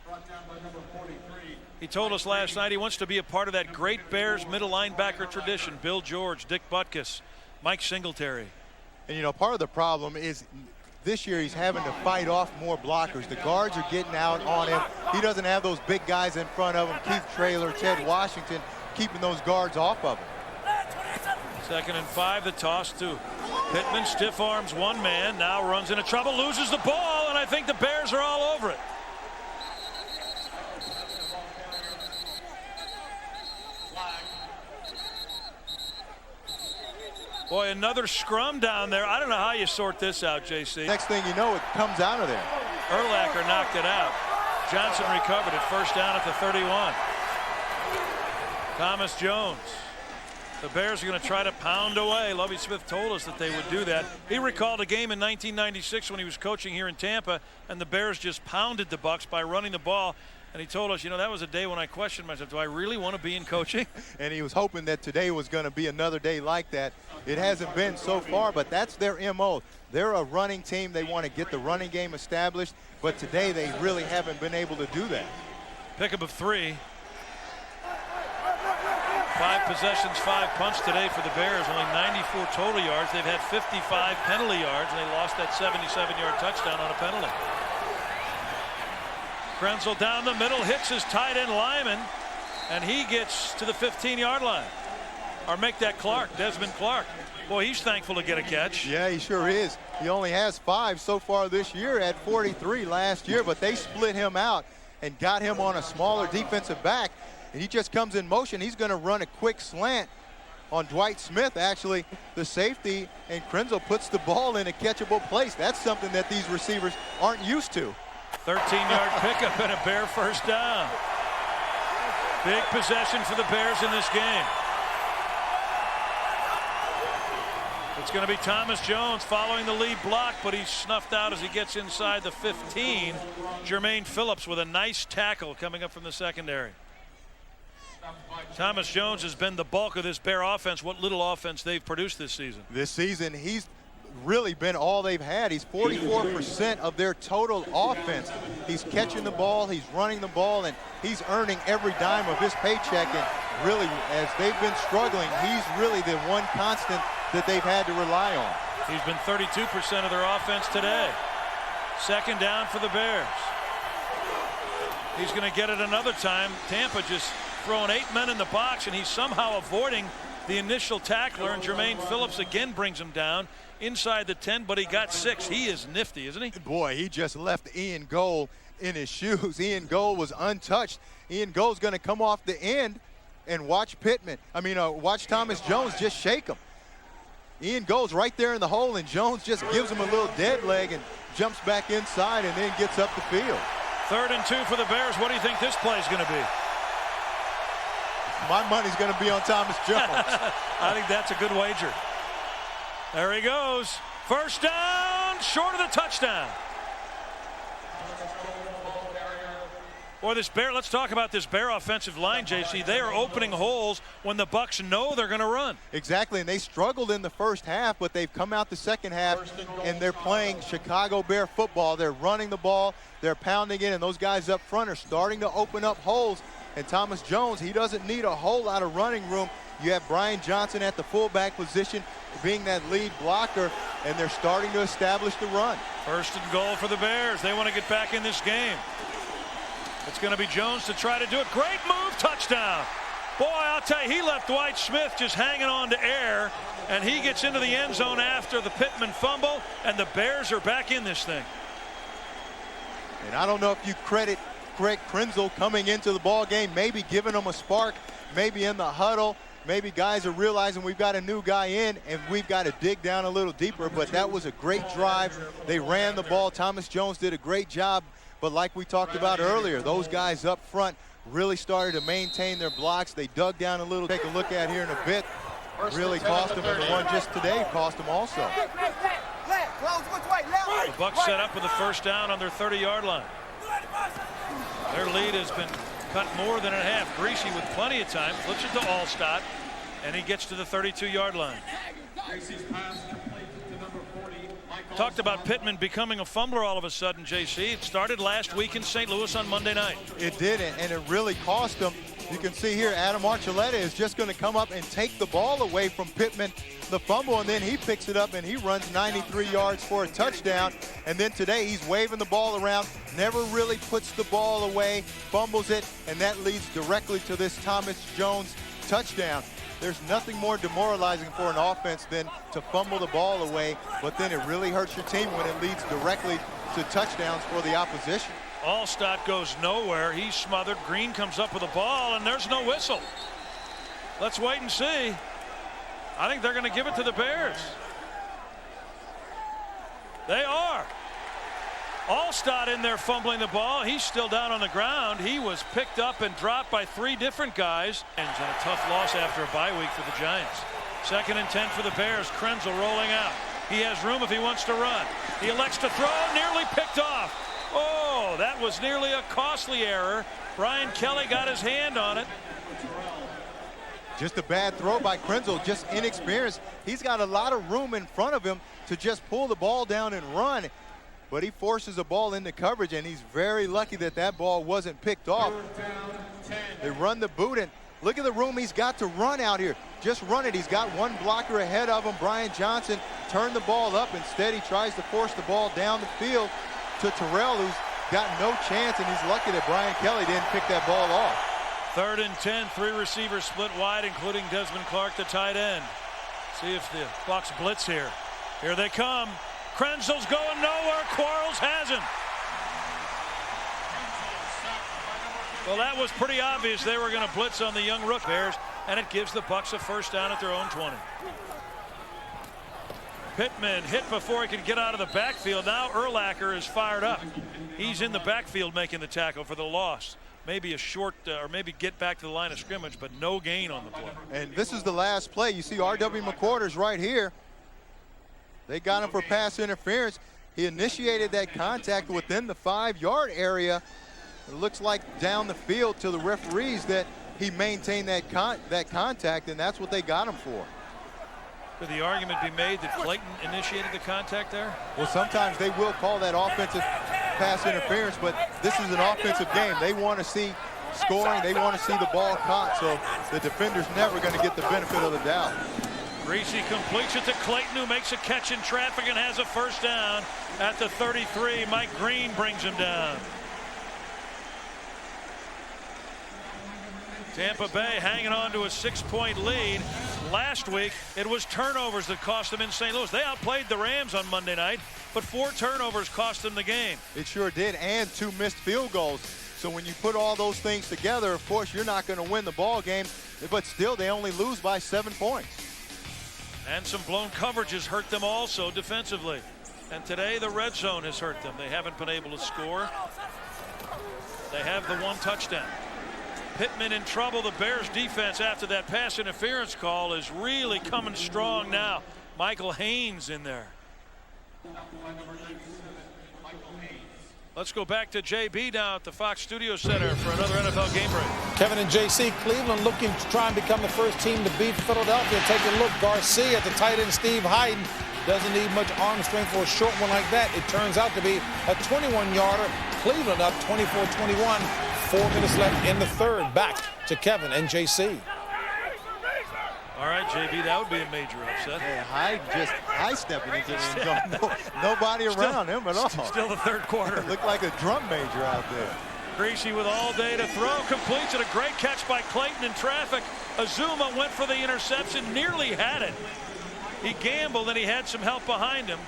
He told us last night he wants to be a part of that great Bears middle linebacker tradition. Bill George, Dick Butkus, Mike Singletary. And, you know, part of the problem is this year he's having to fight off more blockers. The guards are getting out on him. He doesn't have those big guys in front of him, Keith Traylor, Ted Washington, keeping those guards off of him. 2nd and 5, the toss to Pittman, stiff arms one man, now runs into trouble, loses the ball, and I think the Bears are all over it. Boy, another scrum down there. I don't know how you sort this out, JC. Next thing you know, it comes out of there. Urlacher knocked it out. Johnson recovered it. First down at the 31. Thomas Jones. The Bears are going to try to pound away. Lovie Smith told us that they would do that. He recalled a game in 1996 when he was coaching here in Tampa, and the Bears just pounded the Bucs by running the ball. And he told us, you know, that was a day when I questioned myself, do I really want to be in coaching? And he was hoping that today was going to be another day like that. It hasn't been so far, but that's their MO. They're a running team. They want to get the running game established, but today they really haven't been able to do that. Pickup of 3. 5 possessions, 5 punts today for the Bears. Only 94 total yards. They've had 55 penalty yards, and they lost that 77-yard touchdown on a penalty. Krenzel down the middle, hits his tight end Lyman, and he gets to the 15-yard line. Or make that Clark, Desmond Clark. Boy, he's thankful to get a catch. Yeah, he sure is. He only has 5 so far this year, at 43 last year, but they split him out and got him on a smaller defensive back, and he just comes in motion. He's going to run a quick slant on Dwight Smith, actually, the safety, and Krenzel puts the ball in a catchable place. That's something that these receivers aren't used to. 13-yard pickup and a Bear first down. Big possession for the Bears in this game. It's going to be Thomas Jones following the lead block, but he's snuffed out as he gets inside the 15. Jermaine Phillips with a nice tackle coming up from the secondary. Thomas Jones has been the bulk of this Bear offense, what little offense they've produced this season. This season, he's really been all they've had. He's 44% of their total offense. He's catching the ball, he's running the ball, and he's earning every dime of his paycheck. And really, as they've been struggling, he's really the one constant that they've had to rely on. He's been 32% of their offense today. 2nd down for the Bears. He's going to get it another time. Tampa just throwing 8 men in the box, and he's somehow avoiding the initial tackler, and Jermaine Phillips again brings him down inside the 10, but he got 6. He is nifty, isn't he? Boy, he just left Ian Gold in his shoes. Ian Gold was untouched. Ian Gold's going to come off the end and watch watch Thomas Jones just shake him. Ian Gold's right there in the hole, and Jones just gives him a little dead leg and jumps back inside and then gets up the field. 3rd and 2 for the Bears. What do you think this play is going to be? My money's going to be on Thomas Jones. I think that's a good wager. There he goes. First down, short of the touchdown. Boy, let's talk about this Bear offensive line, JC. They are opening holes when the Bucs know they're going to run. Exactly, and they struggled in the first half, but they've come out the second half, and they're playing Chicago Bear football. They're running the ball, they're pounding it, and those guys up front are starting to open up holes. And Thomas Jones, he doesn't need a whole lot of running room. You have Brian Johnson at the fullback position being that lead blocker, and they're starting to establish the run. 1st and goal for the Bears. They want to get back in this game. It's going to be Jones to try to do it. Great move, touchdown. Boy, I'll tell you, he left Dwight Smith just hanging on to air, and he gets into the end zone after the Pittman fumble, and the Bears are back in this thing. And I don't know if you credit Greg Krenzel coming into the ball game, maybe giving them a spark, maybe in the huddle, maybe guys are realizing we've got a new guy in and we've got to dig down a little deeper. But that was a great drive. They ran the ball. Thomas Jones did a great job. But like we talked about earlier, those guys up front really started to maintain their blocks. They dug down a little. Take a look at here in a bit. Really cost them, and the one just today cost them also. The Bucs set up with a first down on their 30-yard line. Their lead has been cut more than in half. Greasy with plenty of time, flips it to Allstott, and he gets to the 32-yard line. Talked about Pittman becoming a fumbler all of a sudden, JC. It started last week in St. Louis on Monday night. It did, and it really cost them. You can see here Adam Archuleta is just going to come up and take the ball away from Pittman, the fumble, and then he picks it up and he runs 93 yards for a touchdown. And then today he's waving the ball around, never really puts the ball away, fumbles it, and that leads directly to this Thomas Jones touchdown. There's nothing more demoralizing for an offense than to fumble the ball away, but then it really hurts your team when it leads directly to touchdowns for the opposition. Allstott goes nowhere. He's smothered. Green comes up with a ball, and there's no whistle. Let's wait and see. I think they're going to give it to the Bears. They are. Allstott in there fumbling the ball. He's still down on the ground. He was picked up and dropped by 3 different guys. And a tough loss after a bye week for the Giants. 2nd and 10 for the Bears. Krenzel rolling out. He has room if he wants to run. He elects to throw. Nearly picked off. Oh, that was nearly a costly error. Brian Kelly got his hand on it. Just a bad throw by Krenzel, just inexperienced. He's got a lot of room in front of him to just pull the ball down and run. But he forces the ball into coverage, and he's very lucky that that ball wasn't picked off. They run the boot, and look at the room he's got to run out here. Just run it. He's got one blocker ahead of him. Brian Johnson turned the ball up. Instead, he tries to force the ball down the field to Terrell, who's got no chance, and he's lucky that Brian Kelly didn't pick that ball off. 3rd and 10, 3 receivers split wide, including Desmond Clark, the tight end. See if the Bucs blitz here. Here they come. Krenzel's going nowhere. Quarles has him. Well, that was pretty obvious they were going to blitz on the young rook Bears, and it gives the Bucs a first down at their own 20. Pittman hit before he could get out of the backfield. Now Urlacher is fired up. He's in the backfield making the tackle for the loss. Maybe a short, or maybe get back to the line of scrimmage, but no gain on the play. And this is the last play. You see R.W. McQuarters right here. They got him for pass interference. He initiated that contact within the 5-yard area. It looks like down the field to the referees that he maintained that contact, and that's what they got him for. Could the argument be made that Clayton initiated the contact there? Well, sometimes they will call that offensive pass interference, but this is an offensive game. They want to see scoring. They want to see the ball caught, so the defender's never going to get the benefit of the doubt. Greasy completes it to Clayton, who makes a catch in traffic and has a first down at the 33. Mike Green brings him down. Tampa Bay hanging on to a 6-point lead. Last week, it was turnovers that cost them in St. Louis. They outplayed the Rams on Monday night, but 4 turnovers cost them the game. It sure did, and 2 missed field goals. So when you put all those things together, of course, you're not going to win the ball game, but still, they only lose by 7 points. And some blown coverages hurt them also defensively. And today, the red zone has hurt them. They haven't been able to score. They have the 1 touchdown. Pittman in trouble. The Bears defense after that pass interference call is really coming strong now. Michael Haynes in there. Let's go back to JB down at the Fox Studio Center for another NFL game break. Kevin and JC, Cleveland looking to try and become the first team to beat Philadelphia. Take a look. Garcia at the tight end, Steve Hyden. Doesn't need much arm strength for a short one like that. It turns out to be a 21-yarder. Cleveland up 24-21. 4 minutes left in the 3rd. Back to Kevin and JC. All right, JB, that would be a major upset. Yeah, Hyde just high-stepping into the end zone. Nobody around him at all. Still the 3rd quarter. Looked like a drum major out there. Greasy with all day to throw. Completes it. A great catch by Clayton in traffic. Azuma went for the interception. Nearly had it. He gambled and he had some help behind him.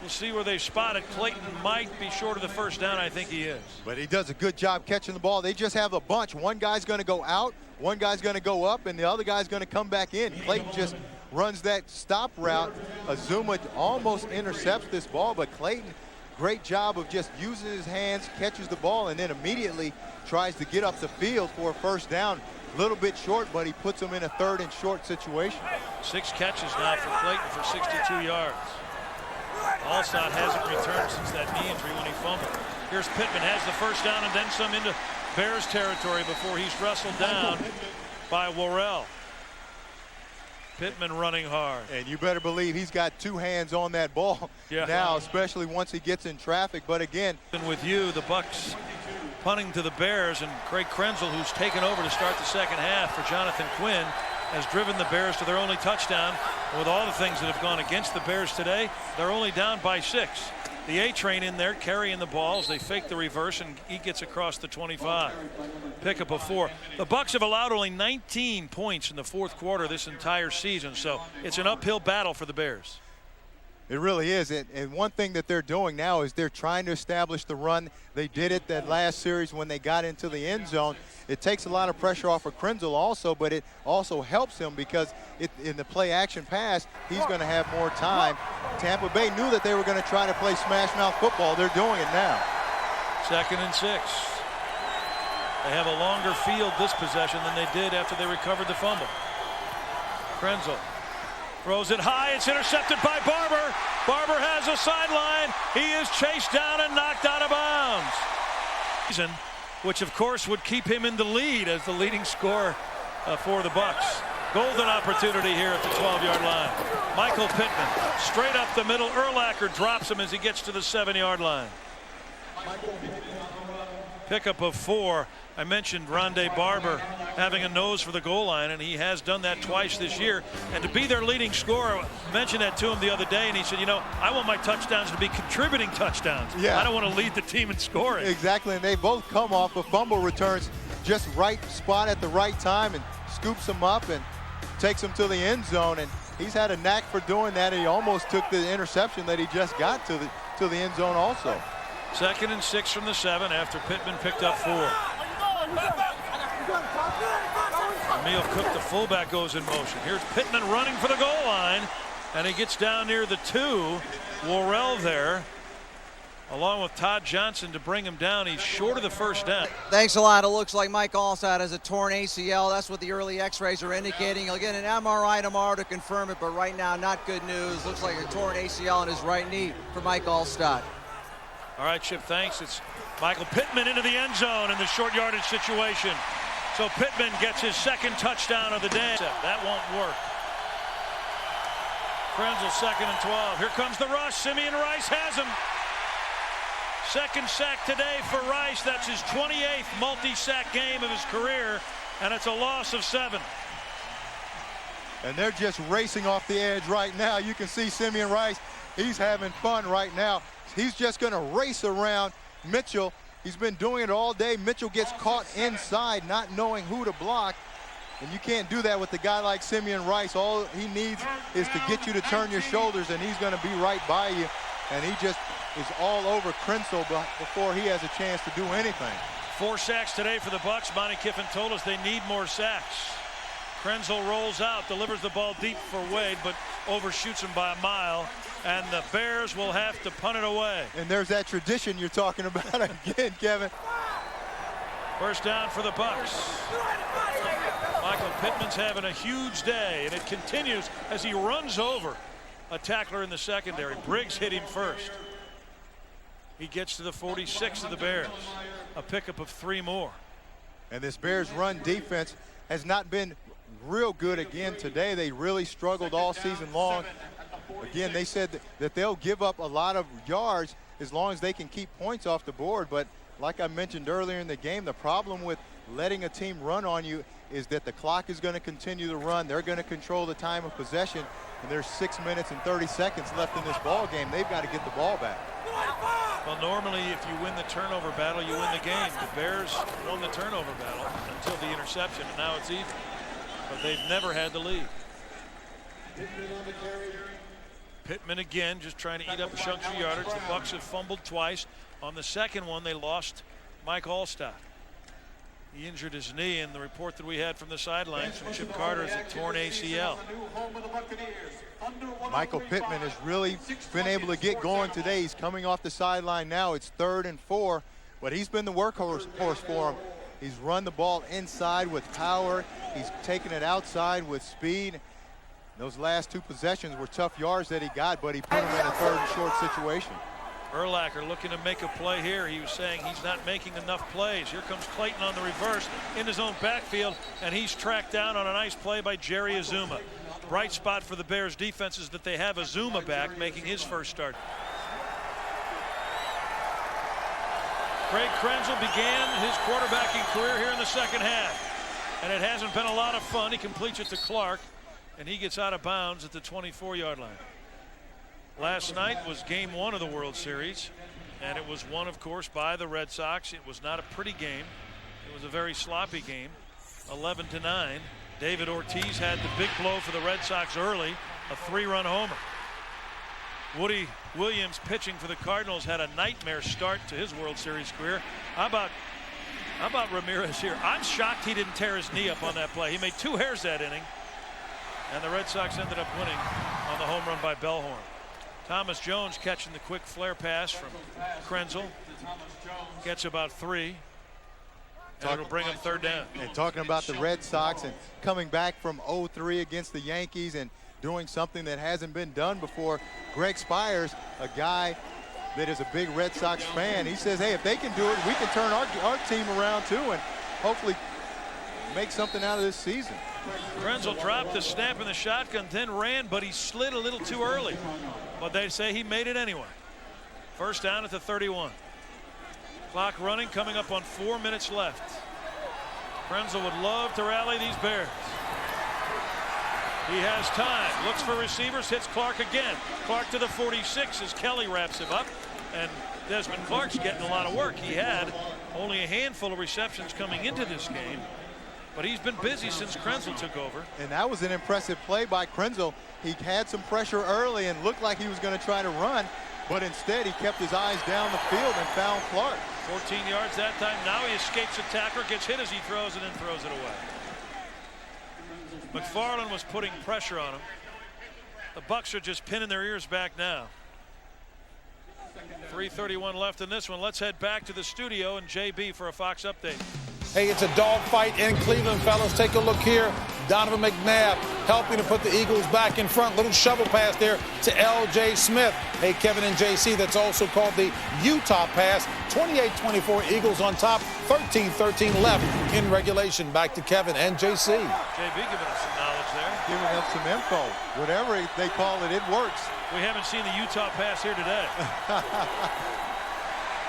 We'll see where they spot it. Clayton might be short of the first down. I think he is. But he does a good job catching the ball. They just have a bunch. One guy's going to go out, one guy's going to go up, and the other guy's going to come back in. Clayton just runs that stop route. Azuma almost intercepts this ball, but Clayton, great job of just using his hands, catches the ball, and then immediately tries to get up the field for a first down. A little bit short, but he puts him in a 3rd and short situation. 6 catches now for Clayton for 62 yards. Allstott hasn't returned since that knee injury when he fumbled. Here's Pittman, has the first down and then some into Bears territory before he's wrestled down by Worrell. Pittman running hard. And you better believe he's got 2 hands on that ball now, especially once he gets in traffic. But again, with you, the Bucs punting to the Bears, and Craig Krenzel, who's taken over to start the second half for Jonathan Quinn, has driven the Bears to their only touchdown. With all the things that have gone against the Bears today, they're only down by 6. The A-Train in there carrying the balls. They fake the reverse, and he gets across the 25. Pickup of 4. The Bucs have allowed only 19 points in the fourth quarter this entire season, so it's an uphill battle for the Bears. It really is, and one thing that they're doing now is they're trying to establish the run. They did it that last series when they got into the end zone. It takes a lot of pressure off of Krenzel also, but it also helps him because in the play-action pass, he's going to have more time. Tampa Bay knew that they were going to try to play smash-mouth football. They're doing it now. 2nd and 6. They have a longer field this possession than they did after they recovered the fumble. Krenzel throws it high. It's intercepted by Barber. Barber has a sideline. He is chased down and knocked out of bounds. Which, of course, would keep him in the lead as the leading scorer for the Bucs. Golden opportunity here at the 12-yard line. Michael Pittman straight up the middle. Urlacher drops him as he gets to the 7-yard line. Pickup of 4. I mentioned Rondé Barber having a nose for the goal line, and he has done that twice this year. And to be their leading scorer, I mentioned that to him the other day, and he said, you know, I want my touchdowns to be contributing touchdowns. Yeah. I don't want to lead the team in scoring. Exactly, and they both come off of fumble returns, just right spot at the right time, and scoops them up and takes them to the end zone. And he's had a knack for doing that, and he almost took the interception that he just got to the end zone also. 2nd and 6 from the 7 after Pittman picked up 4. Emil Cook, the fullback, goes in motion. Here's Pittman running for the goal line, and he gets down near the 2. Worrell there, along with Todd Johnson, to bring him down. He's short of the first down. Thanks a lot. It looks like Mike Allstott has a torn ACL. That's what the early x-rays are indicating. He'll get an MRI tomorrow to confirm it, but right now, not good news. Looks like a torn ACL in his right knee for Mike Allstott. All right, Chip, thanks. It's Michael Pittman into the end zone in the short yardage situation. So Pittman gets his 2nd touchdown of the day. That won't work. Krenzel 2nd and 12. Here comes the rush. Simeon Rice has him. 2nd sack today for Rice. That's his 28th multi-sack game of his career, and it's a loss of 7. And they're just racing off the edge right now. You can see Simeon Rice. He's having fun right now. He's just going to race around Mitchell. He's been doing it all day. Mitchell gets caught inside, not knowing who to block. And you can't do that with a guy like Simeon Rice. All he needs is to get you to turn your shoulders, and he's going to be right by you. And he just is all over Krenzel before he has a chance to do anything. 4 sacks today for the Bucs. Monty Kiffin told us they need more sacks. Krenzel rolls out, delivers the ball deep for Wade, but overshoots him by a mile. And the Bears will have to punt it away. And there's that tradition you're talking about again, Kevin. First down for the Bucs. Michael Pittman's having a huge day, and it continues as he runs over a tackler in the secondary. Briggs hit him first. He gets to the 46 of the Bears. A pickup of 3 more. And this Bears run defense has not been real good again today. They really struggled all season long. Again, they said that they'll give up a lot of yards as long as they can keep points off the board. But like I mentioned earlier in the game, the problem with letting a team run on you is that the clock is going to continue to run. They're going to control the time of possession, and there's 6 minutes and 30 seconds left in this ball game. They've got to get the ball back. Well, normally if you win the turnover battle, you win the game. The Bears won the turnover battle until the interception, and now it's even. But they've never had the lead. Pittman again just trying to eat up chunks of yardage. The Bucs have fumbled twice. On the second one, they lost Mike Allstott. He injured his knee, and the report that we had from the sidelines from Chip Carter is a torn ACL. Michael Pittman has really been able to get going today. He's coming off the sideline now. It's 3rd and 4, but he's been the workhorse for him. He's run the ball inside with power. He's taken it outside with speed. Those last 2 possessions were tough yards that he got, but he put him in a 3rd and short situation. Urlacher looking to make a play here. He was saying he's not making enough plays. Here comes Clayton on the reverse in his own backfield, and he's tracked down on a nice play by Jerry Azuma. Bright spot for the Bears defense is that they have Azuma back, making his first start. Craig Krenzel began his quarterbacking career here in the second half, and it hasn't been a lot of fun. He completes it to Clark, and he gets out of bounds at the 24-yard line. Last night was game 1 of the World Series, and it was won, of course, by the Red Sox. It was not a pretty game. It was a very sloppy game, 11-9. David Ortiz had the big blow for the Red Sox early, a 3-run homer. Woody Williams, pitching for the Cardinals, had a nightmare start to his World Series career. How about Ramirez here? I'm shocked he didn't tear his knee up on that play. He made 2 errors that inning, and the Red Sox ended up winning on the home run by Bellhorn. Thomas Jones catching the quick flare pass from Krenzel. Gets about 3. And it'll bring him 3rd down. And talking about the Red Sox and coming back from 0-3 against the Yankees and doing something that hasn't been done before. Greg Spires, a guy that is a big Red Sox fan, he says, hey, if they can do it, we can turn our team around too and hopefully make something out of this season. Krenzel dropped the snap in the shotgun, then ran, but he slid a little too early. But they say he made it anyway. 1st down at the 31. Clock running, coming up on 4 minutes left. Krenzel would love to rally these Bears. He has time, looks for receivers, hits Clark again. Clark to the 46 as Kelly wraps him up, and Desmond Clark's getting a lot of work. He had only a handful of receptions coming into this game, but he's been busy since Krenzel took over. And that was an impressive play by Krenzel. He had some pressure early and looked like he was going to try to run, but instead he kept his eyes down the field and found Clark. 14 yards that time. Now he escapes a tackler, gets hit as he throws, and then throws it away. McFarland was putting pressure on him. The Bucs are just pinning their ears back now. 3:31 left in this one. Let's head back to the studio and JB for a Fox update. Hey, it's a dogfight in Cleveland, fellas. Take a look here. Donovan McNabb helping to put the Eagles back in front. Little shovel pass there to L.J. Smith. Hey, Kevin and J.C., that's also called the Utah pass. 28-24, Eagles on top. 13-13 left in regulation. Back to Kevin and J.C. JB giving us some knowledge there. Giving us some info. Whatever they call it, it works. We haven't seen the Utah pass here today.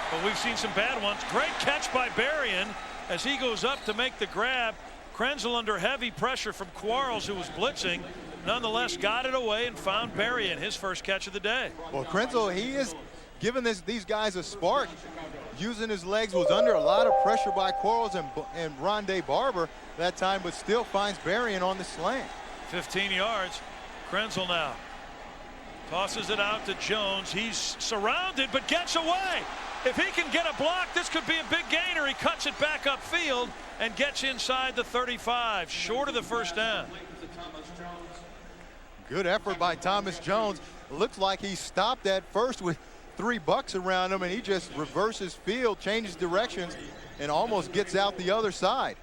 But we've seen some bad ones. Great catch by Berrien as he goes up to make the grab. Krenzel under heavy pressure from Quarles, who was blitzing, nonetheless got it away and found Berrien, his first catch of the day. Well, Krenzel, he is giving these guys a spark. Using his legs, was under a lot of pressure by Quarles and Rondé Barber that time, but still finds Berrien on the slant. 15 yards. Krenzel now tosses it out to Jones. He's surrounded but gets away. If he can get a block, this could be a big gainer. He cuts it back upfield and gets inside the 35, short of the 1st down. Good effort by Thomas Jones. Looks like he stopped at first with 3 Bucs around him, and he just reverses field, changes directions, and almost gets out the other side.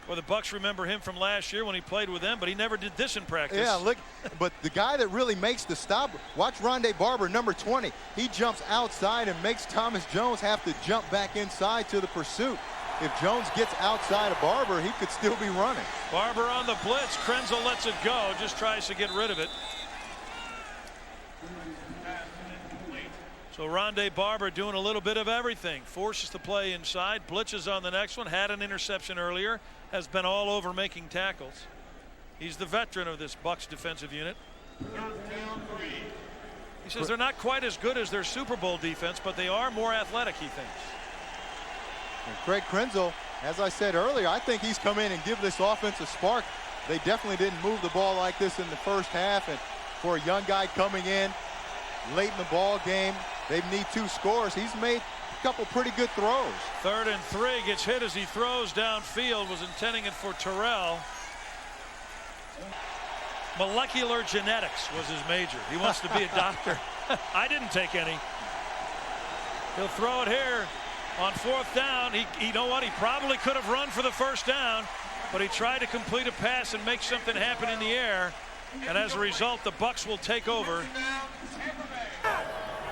Well, the Bucs remember him from last year when he played with them, but he never did this in practice. Yeah, look, but the guy that really makes the stop, watch Rondé Barber, number 20. He jumps outside and makes Thomas Jones have to jump back inside to the pursuit. If Jones gets outside of Barber, he could still be running. Barber on the blitz. Krenzel lets it go, just tries to get rid of it. So Rondé Barber doing a little bit of everything. Forces the play inside, blitzes on the next one, had an interception earlier, has been all over making tackles. He's the veteran of this Bucs defensive unit. He says they're not quite as good as their Super Bowl defense, but they are more athletic, he thinks. And Craig Krenzel, as I said earlier, I think he's come in and give this offense a spark. They definitely didn't move the ball like this in the first half, and for a young guy coming in late in the ball game, they need 2 scores. He's made a couple pretty good throws. 3rd and 3, gets hit as he throws downfield, was intending it for Terrell. Molecular genetics was his major. He wants to be a doctor. I didn't take any. He'll throw it here on 4th down. You know what? He probably could have run for the 1st down, but he tried to complete a pass and make something happen in the air. And as a result, the Bucs will take over.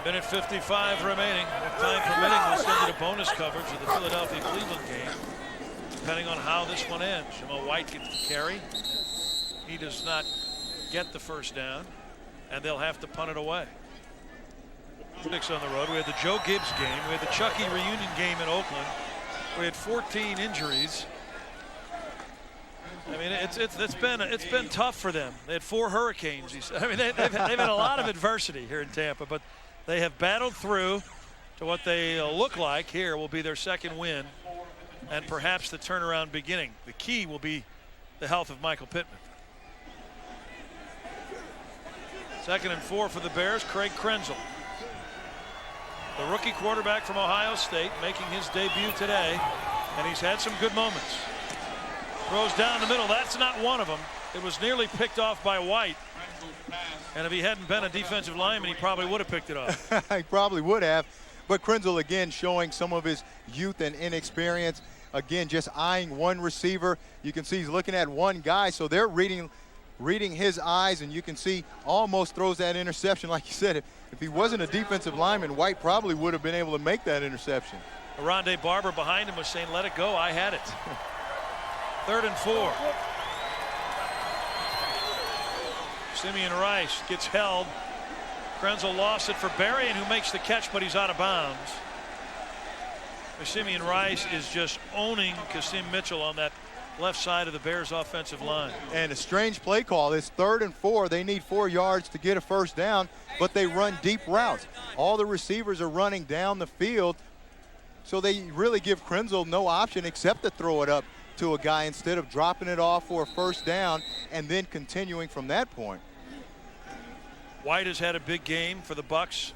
Minute 55 remaining. If time permitting, we'll send it a bonus coverage of the Philadelphia-Cleveland game, depending on how this one ends. Jamal White gets the carry. He does not get the 1st down, and they'll have to punt it away. 6 on the road. We had the Joe Gibbs game. We had the Chucky reunion game in Oakland. We had 14 injuries. I mean, it's been tough for them. They had 4 hurricanes. I mean, they've had a lot of adversity here in Tampa, but they have battled through to what they look like here will be their second win, and perhaps the turnaround beginning. The key will be the health of Michael Pittman. 2nd and 4 for the Bears. Craig Krenzel, the rookie quarterback from Ohio State, making his debut today, and he's had some good moments. Throws down the middle. That's not one of them. It was nearly picked off by White, and if he hadn't been a defensive lineman, he probably would have picked it off. He probably would have. But Krenzel again showing some of his youth and inexperience. Again, just eyeing one receiver. You can see he's looking at one guy, so they're reading his eyes, and you can see almost throws that interception. Like you said, if he wasn't a defensive lineman, White probably would have been able to make that interception. Rondé Barber behind him was saying, "Let it go, I had it." 3rd and 4. Simeon Rice gets held. Krenzel lost it for Berrien, who makes the catch, but he's out of bounds. Simeon Rice is just owning Kasim Mitchell on that left side of the Bears offensive line. And a strange play call. It's 3rd and 4. They need 4 yards to get a first down, but they run deep routes. All the receivers are running down the field, so they really give Krenzel no option except to throw it up to a guy instead of dropping it off for a first down and then continuing from that point. White has had a big game for the Bucs.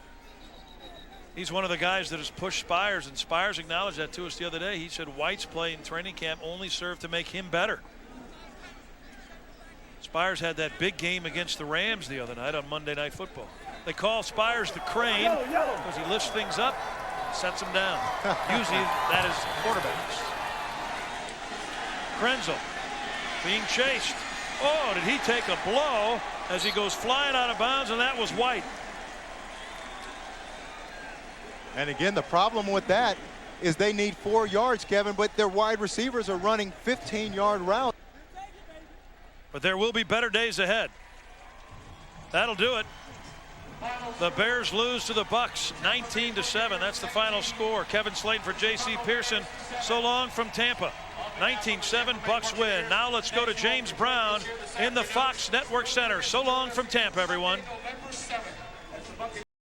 He's one of the guys that has pushed Spires, and Spires acknowledged that to us the other day. He said White's play in training camp only served to make him better. Spires had that big game against the Rams the other night on Monday Night Football. They call Spires the crane because he lifts things up, sets them down. Usually that is quarterbacks. Krenzel being chased. Oh, did he take a blow as he goes flying out of bounds, and that was White. And again, the problem with that is they need 4 yards, Kevin, but their wide receivers are running 15-yard routes. But there will be better days ahead. That'll do it. The Bears lose to the Bucs 19-7. That's the final score. Kevin Slayton for J.C. Pearson. So long from Tampa. 19-7, Bucs win. Now let's go to James Brown in the Fox Network Center. So long from Tampa, everyone. November 7th.